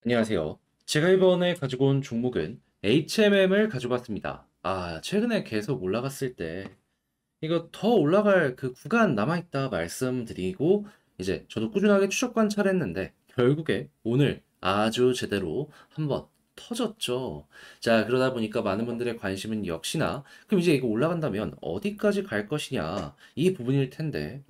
안녕하세요. 제가 이번에 가지고 온 종목은 HMM을 가지고 왔습니다. 최근에 계속 올라갔을 때 이거 더 올라갈 그 구간 남아있다 말씀드리고 이제 저도 꾸준하게 추적 관찰했는데 결국에 오늘 아주 제대로 한번 터졌죠. 자, 그러다 보니까 많은 분들의 관심은 역시나 그럼 이제 이거 올라간다면 어디까지 갈 것이냐 이 부분일 텐데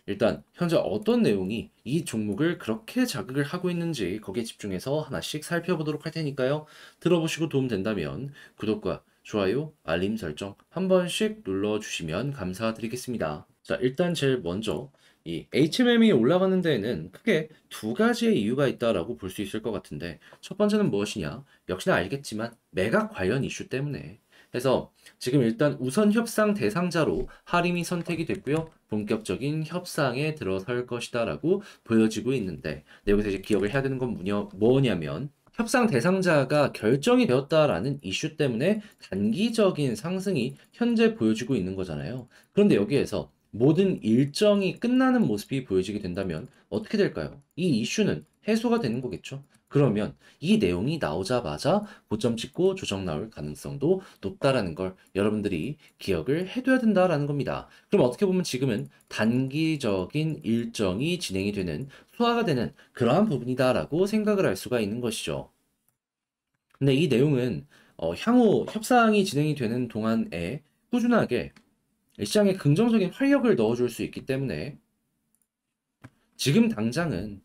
일단 현재 어떤 내용이 이 종목을 그렇게 자극을 하고 있는지 거기에 집중해서 하나씩 살펴보도록 할 테니까요. 들어보시고 도움 된다면 구독과 좋아요, 알림 설정 한 번씩 눌러주시면 감사드리겠습니다. 자, 일단 제일 먼저 이 HMM이 올라가는 데에는 크게 두 가지의 이유가 있다라고 볼 수 있을 것 같은데 첫 번째는 무엇이냐? 역시나 알겠지만 매각 관련 이슈 때문에 해서 지금 일단 우선 협상 대상자로 하림이 선택이 됐고요. 본격적인 협상에 들어설 것이다라고 보여지고 있는데 여기서 이제 기억을 해야 되는 건 뭐냐면 협상 대상자가 결정이 되었다라는 이슈 때문에 단기적인 상승이 현재 보여지고 있는 거잖아요. 그런데 여기에서 모든 일정이 끝나는 모습이 보여지게 된다면 어떻게 될까요? 이 이슈는 해소가 되는 거겠죠. 그러면 이 내용이 나오자마자 고점 찍고 조정 나올 가능성도 높다라는 걸 여러분들이 기억을 해둬야 된다라는 겁니다. 그럼 어떻게 보면 지금은 단기적인 일정이 진행이 되는 소화가 되는 그러한 부분이다라고 생각을 할 수가 있는 것이죠. 근데 이 내용은 향후 협상이 진행이 되는 동안에 꾸준하게 시장에 긍정적인 활력을 넣어줄 수 있기 때문에 지금 당장은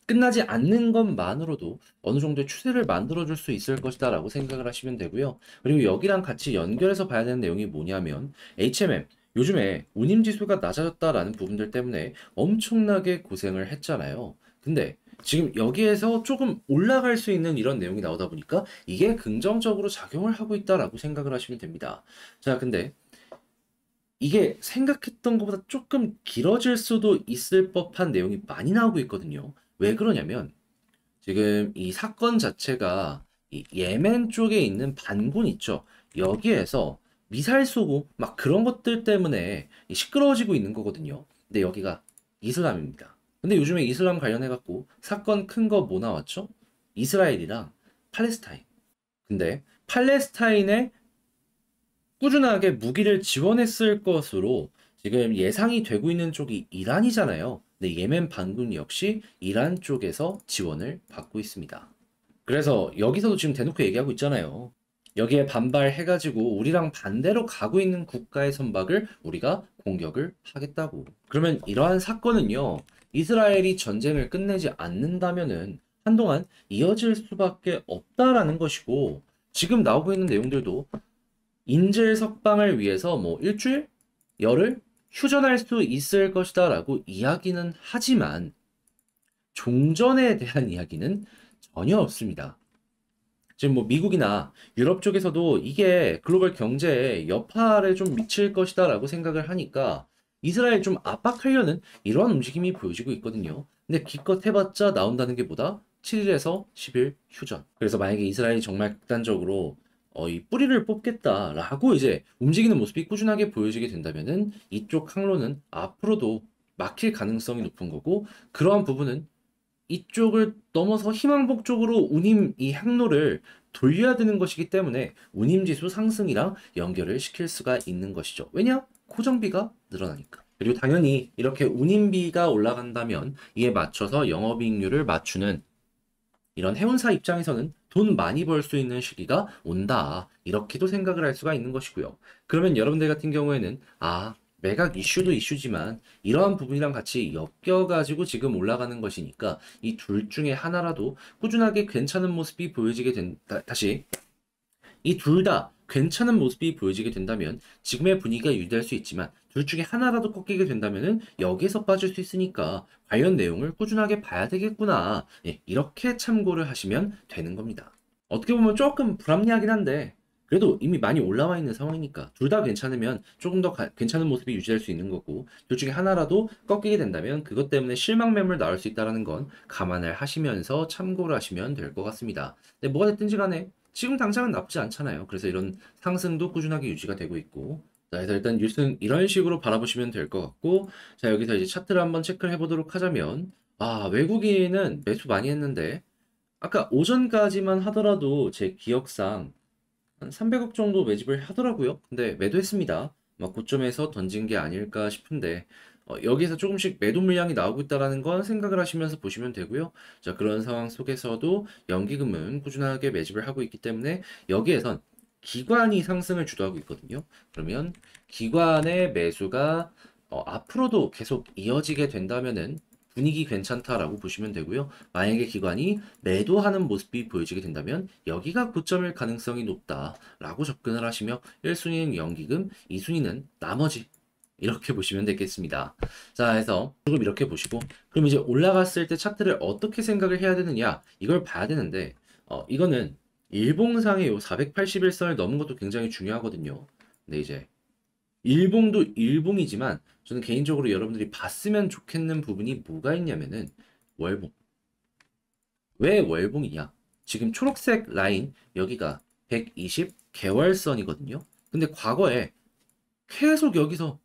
끝나지 않는 것만으로도 어느 정도의 추세를 만들어줄 수 있을 것이다라고 생각을 하시면 되고요. 그리고 여기랑 같이 연결해서 봐야 되는 내용이 뭐냐면 HMM 요즘에 운임지수가 낮아졌다라는 부분들 때문에 엄청나게 고생을 했잖아요. 근데 지금 여기에서 조금 올라갈 수 있는 이런 내용이 나오다 보니까 이게 긍정적으로 작용을 하고 있다라고 생각을 하시면 됩니다. 자, 근데 이게 생각했던 것보다 조금 길어질 수도 있을 법한 내용이 많이 나오고 있거든요. 왜 그러냐면 지금 이 사건 자체가 이 예멘 쪽에 있는 반군 있죠. 여기에서 미사일 쏘고 막 그런 것들 때문에 시끄러워지고 있는 거거든요. 근데 여기가 이슬람입니다. 근데 요즘에 이슬람 관련해갖고 사건 큰 거 뭐 나왔죠? 이스라엘이랑 팔레스타인. 근데 팔레스타인에 꾸준하게 무기를 지원했을 것으로 지금 예상이 되고 있는 쪽이 이란이잖아요. 근데 예멘 반군 역시 이란 쪽에서 지원을 받고 있습니다. 그래서 여기서도 지금 대놓고 얘기하고 있잖아요. 여기에 반발해가지고 우리랑 반대로 가고 있는 국가의 선박을 우리가 공격을 하겠다고. 그러면 이러한 사건은요, 이스라엘이 전쟁을 끝내지 않는다면은 한동안 이어질 수밖에 없다라는 것이고, 지금 나오고 있는 내용들도 인질 석방을 위해서 뭐 일주일? 열흘? 휴전할 수 있을 것이다라고 이야기는 하지만 종전에 대한 이야기는 전혀 없습니다. 지금 뭐 미국이나 유럽 쪽에서도 이게 글로벌 경제에 여파를 좀 미칠 것이다라고 생각을 하니까 이스라엘 좀 압박하려는 이러한 움직임이 보여지고 있거든요. 근데 기껏 해봤자 나온다는 게 뭐다? 7일에서 10일 휴전. 그래서 만약에 이스라엘이 정말 극단적으로 이 뿌리를 뽑겠다라고 이제 움직이는 모습이 꾸준하게 보여지게 된다면은 이쪽 항로는 앞으로도 막힐 가능성이 높은 거고 그러한 부분은 이쪽을 넘어서 희망복 쪽으로 운임 이 항로를 돌려야 되는 것이기 때문에 운임지수 상승이랑 연결을 시킬 수가 있는 것이죠. 왜냐? 고정비가 늘어나니까. 그리고 당연히 이렇게 운임비가 올라간다면 이에 맞춰서 영업이익률을 맞추는 이런 해운사 입장에서는 돈 많이 벌 수 있는 시기가 온다. 이렇게도 생각을 할 수가 있는 것이고요. 그러면 여러분들 같은 경우에는 매각 이슈도 이슈지만 이러한 부분이랑 같이 엮여가지고 지금 올라가는 것이니까 이 둘 중에 하나라도 꾸준하게 괜찮은 모습이 보여지게 다시 이 둘 다 괜찮은 모습이 보여지게 된다면 지금의 분위기가 유지될 수 있지만 둘 중에 하나라도 꺾이게 된다면은 여기에서 빠질 수 있으니까 관련 내용을 꾸준하게 봐야 되겠구나. 예, 이렇게 참고를 하시면 되는 겁니다. 어떻게 보면 조금 불합리하긴 한데 그래도 이미 많이 올라와 있는 상황이니까 둘 다 괜찮으면 조금 더 괜찮은 모습이 유지될 수 있는 거고 둘 중에 하나라도 꺾이게 된다면 그것 때문에 실망 매물 나올 수 있다는 건 감안을 하시면서 참고를 하시면 될 것 같습니다. 근데 뭐가 됐든지 간에 지금 당장은 나쁘지 않잖아요. 그래서 이런 상승도 꾸준하게 유지가 되고 있고. 자, 그래서 일단 뉴스는 이런 식으로 바라보시면 될 것 같고, 자, 여기서 이제 차트를 한번 체크를 해보도록 하자면, 외국인은 매수 많이 했는데 아까 오전까지만 하더라도 제 기억상 한 300억 정도 매집을 하더라고요. 근데 매도했습니다. 고점에서 던진 게 아닐까 싶은데 여기에서 조금씩 매도 물량이 나오고 있다라는 건 생각을 하시면서 보시면 되고요. 자, 그런 상황 속에서도 연기금은 꾸준하게 매집을 하고 있기 때문에 여기에선 기관이 상승을 주도하고 있거든요. 그러면 기관의 매수가 앞으로도 계속 이어지게 된다면은 분위기 괜찮다라고 보시면 되고요. 만약에 기관이 매도하는 모습이 보여지게 된다면 여기가 고점일 가능성이 높다라고 접근을 하시며 1순위는 연기금, 2순위는 나머지 이렇게 보시면 되겠습니다. 자, 해서 조금 이렇게 보시고 그럼 이제 올라갔을 때 차트를 어떻게 생각을 해야 되느냐 이걸 봐야 되는데 이거는 일봉상의 요 481선을 넘은 것도 굉장히 중요하거든요. 근데 이제 일봉도 일봉이지만 저는 개인적으로 여러분들이 봤으면 좋겠는 부분이 뭐가 있냐면은 월봉. 왜 월봉이냐? 지금 초록색 라인 여기가 120 개월선이거든요. 근데 과거에 계속 여기서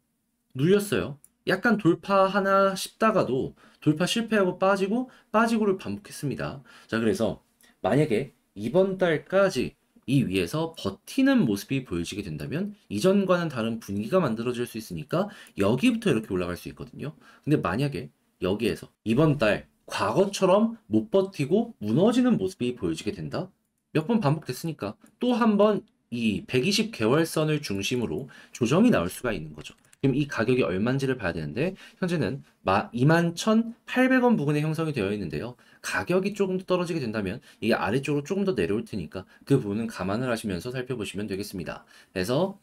눌렸어요. 약간 돌파하나 싶다가도 돌파 실패하고 빠지고 빠지고를 반복했습니다. 자, 그래서 만약에 이번 달까지 이 위에서 버티는 모습이 보여지게 된다면 이전과는 다른 분위기가 만들어질 수 있으니까 여기부터 이렇게 올라갈 수 있거든요. 근데 만약에 여기에서 이번 달 과거처럼 못 버티고 무너지는 모습이 보여지게 된다? 몇 번 반복됐으니까 또 한 번 이 120 개월선을 중심으로 조정이 나올 수가 있는 거죠. 그럼 이 가격이 얼마인지를 봐야 되는데 현재는 21,800원 부근에 형성이 되어 있는데요. 가격이 조금 더 떨어지게 된다면 이게 아래쪽으로 조금 더 내려올 테니까 그 부분은 감안을 하시면서 살펴보시면 되겠습니다. 그래서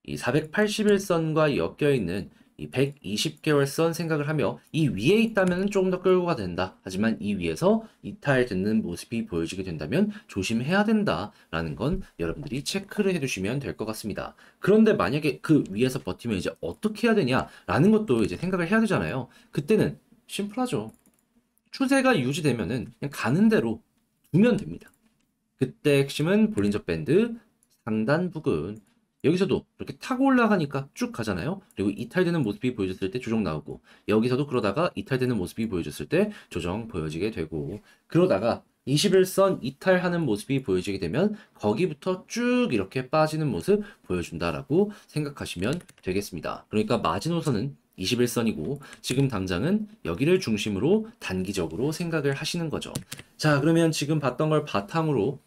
이 481선과 엮여 있는 이 120개월 선 생각을 하며 이 위에 있다면 조금 더 끌고 가 된다. 하지만 이 위에서 이탈되는 모습이 보여지게 된다면 조심해야 된다라는 건 여러분들이 체크를 해두시면 될 것 같습니다. 그런데 만약에 그 위에서 버티면 이제 어떻게 해야 되냐라는 것도 이제 생각을 해야 되잖아요. 그때는 심플하죠. 추세가 유지되면은 그냥 가는 대로 두면 됩니다. 그때 핵심은 볼린저 밴드 상단 부근 여기서도 이렇게 타고 올라가니까 쭉 가잖아요. 그리고 이탈되는 모습이 보여졌을 때 조정 나오고 여기서도 그러다가 이탈되는 모습이 보여졌을 때 조정 보여지게 되고 그러다가 21선 이탈하는 모습이 보여지게 되면 거기부터 쭉 이렇게 빠지는 모습 보여준다라고 생각하시면 되겠습니다. 그러니까 마지노선은 21선이고 지금 당장은 여기를 중심으로 단기적으로 생각을 하시는 거죠. 자, 그러면 지금 봤던 걸 바탕으로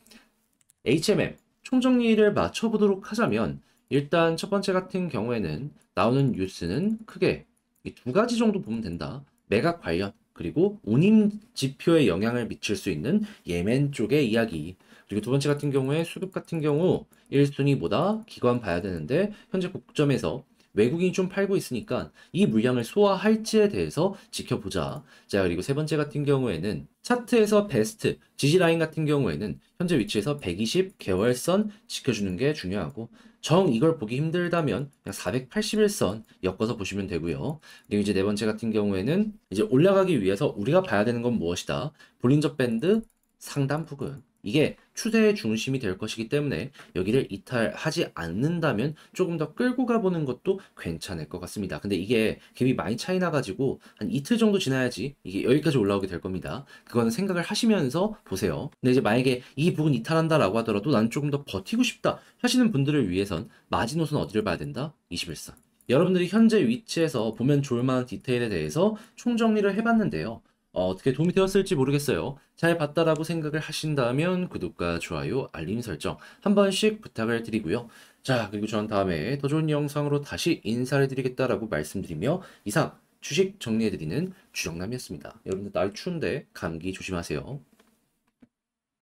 HMM 총정리를 맞춰보도록 하자면 일단 첫 번째 같은 경우에는 나오는 뉴스는 크게 이 두 가지 정도 보면 된다. 매각 관련 그리고 운임 지표에 영향을 미칠 수 있는 예멘 쪽의 이야기. 그리고 두 번째 같은 경우에 수급 같은 경우 1순위보다 기관 봐야 되는데 현재 고점에서 외국인이 좀 팔고 있으니까 이 물량을 소화할지에 대해서 지켜보자. 자, 그리고 세 번째 같은 경우에는 차트에서 베스트 지지라인 같은 경우에는 현재 위치에서 120 개월선 지켜주는 게 중요하고 정 이걸 보기 힘들다면 그냥 481선 엮어서 보시면 되고요. 그리고 이제 네 번째 같은 경우에는 이제 올라가기 위해서 우리가 봐야 되는 건 무엇이다? 볼린저 밴드 상단 부근. 이게 추세의 중심이 될 것이기 때문에 여기를 이탈하지 않는다면 조금 더 끌고 가보는 것도 괜찮을 것 같습니다. 근데 이게 갭이 많이 차이 나가지고 한 이틀 정도 지나야지 이게 여기까지 올라오게 될 겁니다. 그거는 생각을 하시면서 보세요. 근데 이제 만약에 이 부분 이탈한다라고 하더라도 난 조금 더 버티고 싶다 하시는 분들을 위해선 마지노선 어디를 봐야 된다? 21선. 여러분들이 현재 위치에서 보면 좋을 만한 디테일에 대해서 총정리를 해봤는데요. 어떻게 도움이 되었을지 모르겠어요. 잘 봤다라고 생각을 하신다면 구독과 좋아요, 알림 설정 한 번씩 부탁을 드리고요. 자, 그리고 전 다음에 더 좋은 영상으로 다시 인사를 드리겠다라고 말씀드리며 이상 주식 정리해드리는 주정남이었습니다. 여러분들 날 추운데 감기 조심하세요.